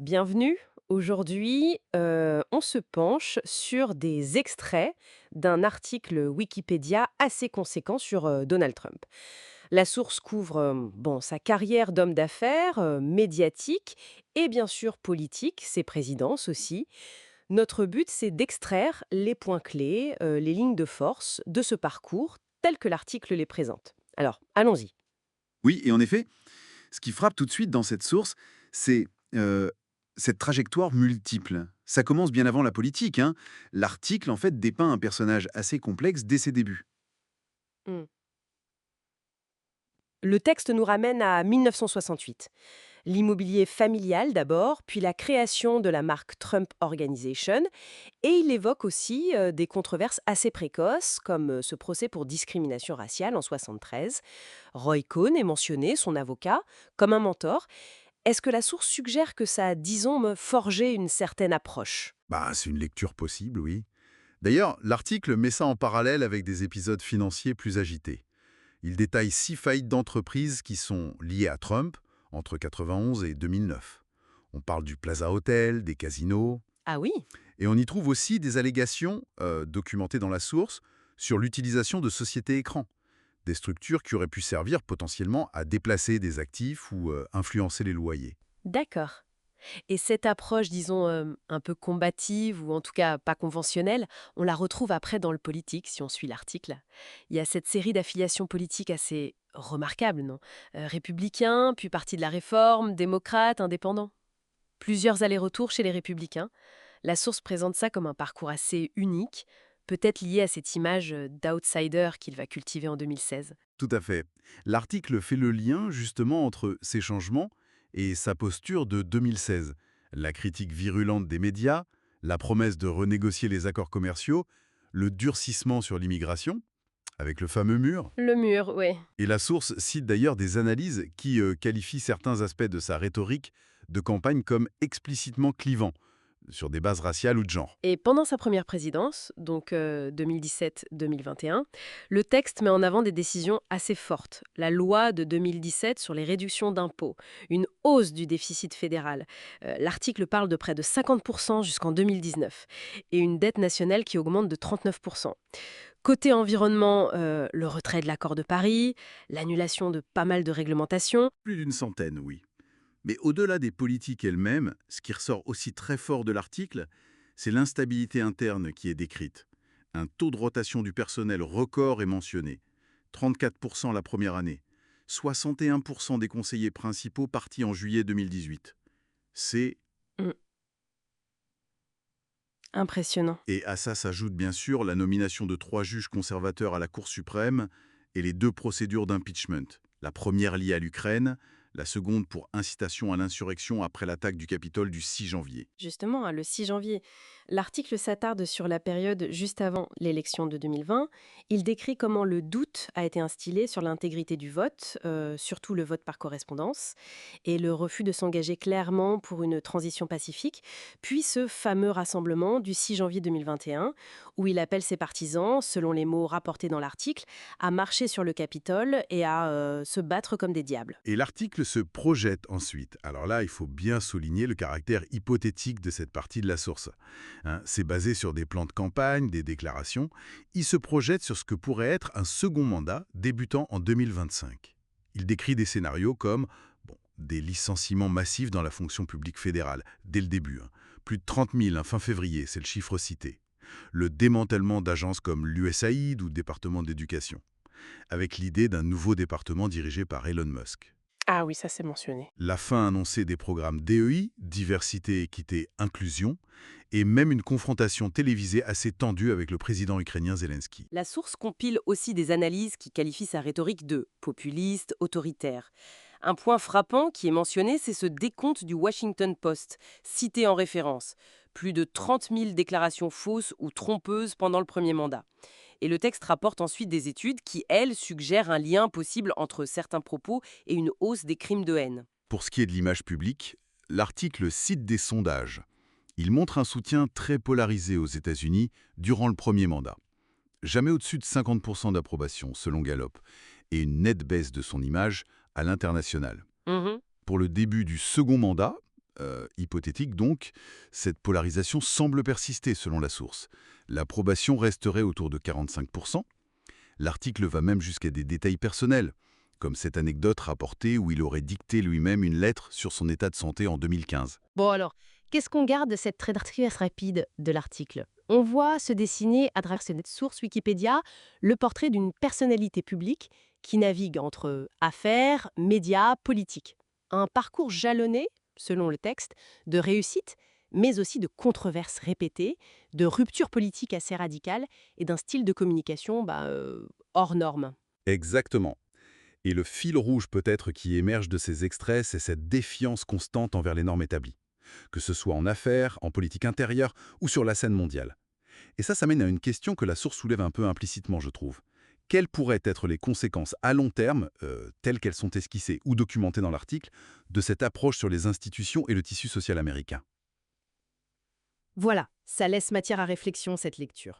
Bienvenue. Aujourd'hui, on se penche sur des extraits d'un article Wikipédia assez conséquent sur Donald Trump. La source couvre sa carrière d'homme d'affaires, médiatique et bien sûr politique, ses présidences aussi. Notre but, c'est d'extraire les points clés, les lignes de force de ce parcours tel que l'article les présente. Alors, allons-y. Oui, et en effet, ce qui frappe tout de suite dans cette source, c'est euh, cette trajectoire multiple. Ça commence bien avant la politique, hein. L'article, en fait, dépeint un personnage assez complexe dès ses débuts. Le texte nous ramène à 1968. L'immobilier familial d'abord, puis la création de la marque Trump Organization, et il évoque aussi des controverses assez précoces, comme ce procès pour discrimination raciale en 73. Roy Cohn est mentionné, son avocat, comme un mentor. Est-ce que la source suggère que ça a, disons, forgé une certaine approche? Bah, c'est une lecture possible, oui. D'ailleurs, l'article met ça en parallèle avec des épisodes financiers plus agités. Il détaille 6 faillites d'entreprises qui sont liées à Trump entre 91 et 2009. On parle du Plaza Hotel, des casinos, Ah oui. et on y trouve aussi des allégations, documentées dans la source, sur l'utilisation de sociétés écrans. Des structures qui auraient pu servir potentiellement à déplacer des actifs ou influencer les loyers. D'accord. Et cette approche, disons, un peu combative ou en tout cas pas conventionnelle, on la retrouve après dans le politique, si on suit l'article. Il y a cette série d'affiliations politiques assez remarquables, non? Républicain, puis parti de la Réforme, démocrate, indépendant. Plusieurs allers-retours chez les républicains. La source présente ça comme un parcours assez unique, peut-être lié à cette image d'outsider qu'il va cultiver en 2016. Tout à fait. L'article fait le lien justement entre ces changements et sa posture de 2016. La critique virulente des médias, la promesse de renégocier les accords commerciaux, le durcissement sur l'immigration, avec le fameux mur. Le mur, ouais. Et la source cite d'ailleurs des analyses qui qualifient certains aspects de sa rhétorique de campagne comme explicitement clivants, sur des bases raciales ou de genre. Et pendant sa première présidence, donc 2017-2021, le texte met en avant des décisions assez fortes. La loi de 2017 sur les réductions d'impôts, une hausse du déficit fédéral. L'article parle de près de 50% jusqu'en 2019 et une dette nationale qui augmente de 39%. Côté environnement, le retrait de l'accord de Paris, l'annulation de pas mal de réglementations. Plus d'une centaine, oui. Mais au-delà des politiques elles-mêmes, ce qui ressort aussi très fort de l'article, c'est l'instabilité interne qui est décrite. Un taux de rotation du personnel record est mentionné. 34% la première année. 61% des conseillers principaux partis en juillet 2018. C'est... Hmm, impressionnant. Et à ça s'ajoute bien sûr la nomination de 3 juges conservateurs à la Cour suprême et les 2 procédures d'impeachment. La première liée à l'Ukraine, la seconde pour incitation à l'insurrection après l'attaque du Capitole du 6 janvier. Justement, hein, le 6 janvier, l'article s'attarde sur la période juste avant l'élection de 2020. Il décrit comment le doute a été instillé sur l'intégrité du vote, surtout le vote par correspondance, et le refus de s'engager clairement pour une transition pacifique, puis ce fameux rassemblement du 6 janvier 2021, où il appelle ses partisans, selon les mots rapportés dans l'article, à marcher sur le Capitole et à se battre comme des diables. Et l'article se projette ensuite. Alors là, il faut bien souligner le caractère hypothétique de cette partie de la source. Hein, c'est basé sur des plans de campagne, des déclarations. Il se projette sur ce que pourrait être un second mandat débutant en 2025. Il décrit des scénarios comme des licenciements massifs dans la fonction publique fédérale, dès le début. Hein. Plus de 30 000 fin février, c'est le chiffre cité. Le démantèlement d'agences comme l'USAID ou le département d'éducation, avec l'idée d'un nouveau département dirigé par Elon Musk. Ah oui, ça c'est mentionné. La fin annoncée des programmes DEI, diversité, équité, inclusion, et même une confrontation télévisée assez tendue avec le président ukrainien Zelensky. La source compile aussi des analyses qui qualifient sa rhétorique de populiste, autoritaire. Un point frappant qui est mentionné, c'est ce décompte du Washington Post, cité en référence. Plus de 30 000 déclarations fausses ou trompeuses pendant le premier mandat. Et le texte rapporte ensuite des études qui, elles, suggèrent un lien possible entre certains propos et une hausse des crimes de haine. Pour ce qui est de l'image publique, l'article cite des sondages. Il montre un soutien très polarisé aux États-Unis durant le premier mandat. Jamais au-dessus de 50% d'approbation, selon Gallup, et une nette baisse de son image à l'international. Mhm. Pour le début du second mandat, Hypothétique donc, cette polarisation semble persister selon la source. L'approbation resterait autour de 45%. L'article va même jusqu'à des détails personnels, comme cette anecdote rapportée où il aurait dicté lui-même une lettre sur son état de santé en 2015. Bon alors, qu'est-ce qu'on garde de cette traduction rapide de l'article? On voit se dessiner à travers cette source Wikipédia le portrait d'une personnalité publique qui navigue entre affaires, médias, politique. Un parcours jalonné, selon le texte, de réussite, mais aussi de controverses répétées, de ruptures politiques assez radicales et d'un style de communication hors norme. Exactement. Et le fil rouge peut-être qui émerge de ces extraits, c'est cette défiance constante envers les normes établies, que ce soit en affaires, en politique intérieure ou sur la scène mondiale. Et ça mène à une question que la source soulève un peu implicitement, je trouve. Quelles pourraient être les conséquences à long terme, telles qu'elles sont esquissées ou documentées dans l'article, de cette approche sur les institutions et le tissu social américain? Voilà, ça laisse matière à réflexion cette lecture.